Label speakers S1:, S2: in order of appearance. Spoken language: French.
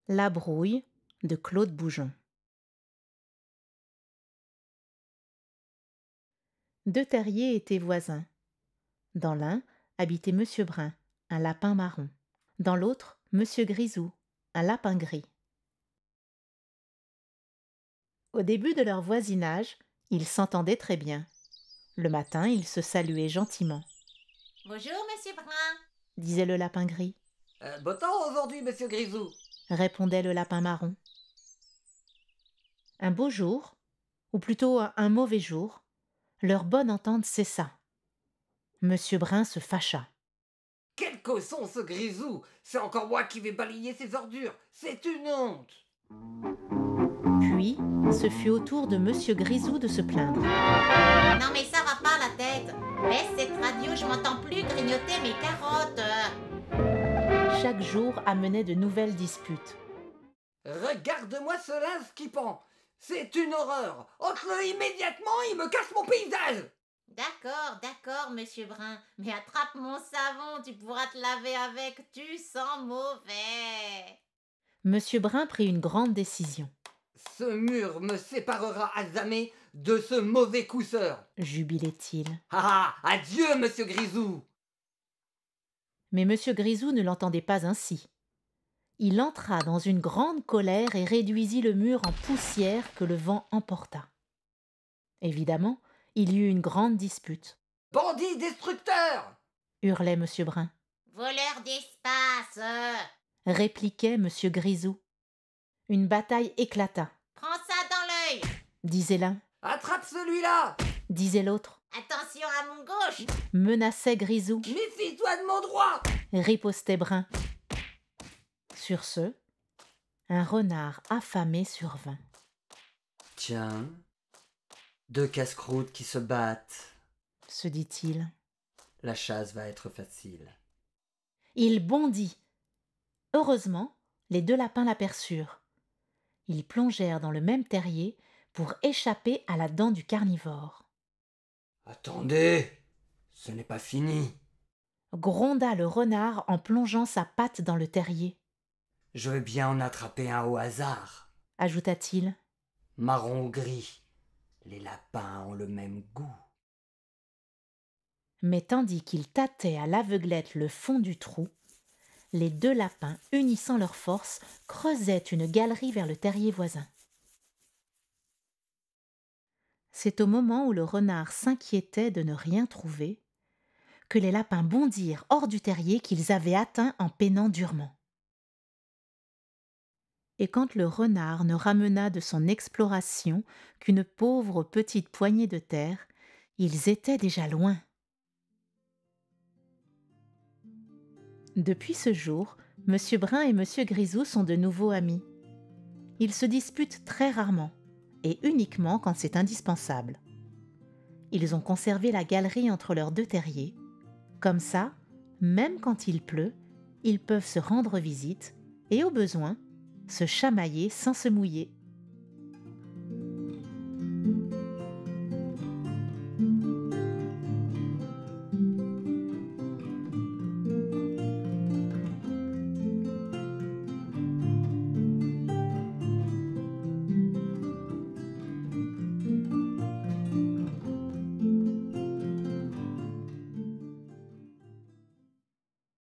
S1: La brouille de Claude Boujon. Deux terriers étaient voisins. Dans l'un habitait Monsieur Brun, un lapin marron. Dans l'autre, Monsieur Grisou, un lapin gris. Au début de leur voisinage, ils s'entendaient très bien. Le matin, ils se saluaient gentiment.
S2: Bonjour, monsieur Brun.
S1: Disait le lapin gris.
S3: Beau temps aujourd'hui, monsieur Grisou.
S1: Répondait le lapin marron. Un beau jour, ou plutôt un mauvais jour, leur bonne entente cessa. Monsieur Brun se fâcha.
S3: Quel cosson ce Grisou. C'est encore moi qui vais balayer ses ordures. C'est une honte.
S1: Puis, ce fut au tour de Monsieur Grisou de se plaindre.
S2: Non mais ça va pas la tête. Baisse cette radio, je m'entends plus grignoter mes carottes.
S1: Chaque jour amenait de nouvelles disputes.
S3: Regarde-moi ce lince qui pend. C'est une horreur. Ôte-le immédiatement, il me casse mon paysage.
S2: D'accord, monsieur Brun. Mais attrape mon savon, tu pourras te laver avec, tu sens mauvais.
S1: Monsieur Brun prit une grande décision.
S3: Ce mur me séparera à jamais de ce mauvais cousseur.
S1: Jubilait-il.
S3: Ah, adieu, monsieur Grisou.
S1: Mais Monsieur Grisou ne l'entendait pas ainsi. Il entra dans une grande colère et réduisit le mur en poussière que le vent emporta. Évidemment, il y eut une grande dispute.
S3: Bandit destructeur.
S1: Hurlait Monsieur Brun.
S2: Voleur d'espace.
S1: Répliquait Monsieur Grisou. Une bataille éclata.
S2: Prends ça dans l'œil.
S1: Disait l'un,
S3: Attrape celui-là.
S1: disait l'autre.
S2: Attention à mon gauche.
S1: Menaçait Grisou.
S3: Méfie-toi de mon droit.
S1: Ripostait Brun. Sur ce, un renard affamé survint.
S4: Tiens, deux casse-croûtes qui se battent.
S1: Se dit-il.
S4: La chasse va être facile.
S1: Il bondit. Heureusement, les deux lapins l'aperçurent. Ils plongèrent dans le même terrier pour échapper à la dent du carnivore.
S4: Attendez, ce n'est pas fini.
S1: Gronda le renard en plongeant sa patte dans le terrier.
S4: Je veux bien en attraper un au hasard.
S1: Ajouta-t-il.
S4: Marron ou gris, les lapins ont le même goût.
S1: Mais tandis qu'il tâtait à l'aveuglette le fond du trou, les deux lapins, unissant leurs forces, creusaient une galerie vers le terrier voisin. C'est au moment où le renard s'inquiétait de ne rien trouver que les lapins bondirent hors du terrier qu'ils avaient atteint en peinant durement. Et quand le renard ne ramena de son exploration qu'une pauvre petite poignée de terre, ils étaient déjà loin. Depuis ce jour, Monsieur Brun et Monsieur Grisou sont de nouveau amis. Ils se disputent très rarement, et uniquement quand c'est indispensable. Ils ont conservé la galerie entre leurs deux terriers. Comme ça, même quand il pleut, ils peuvent se rendre visite et, au besoin, se chamailler sans se mouiller.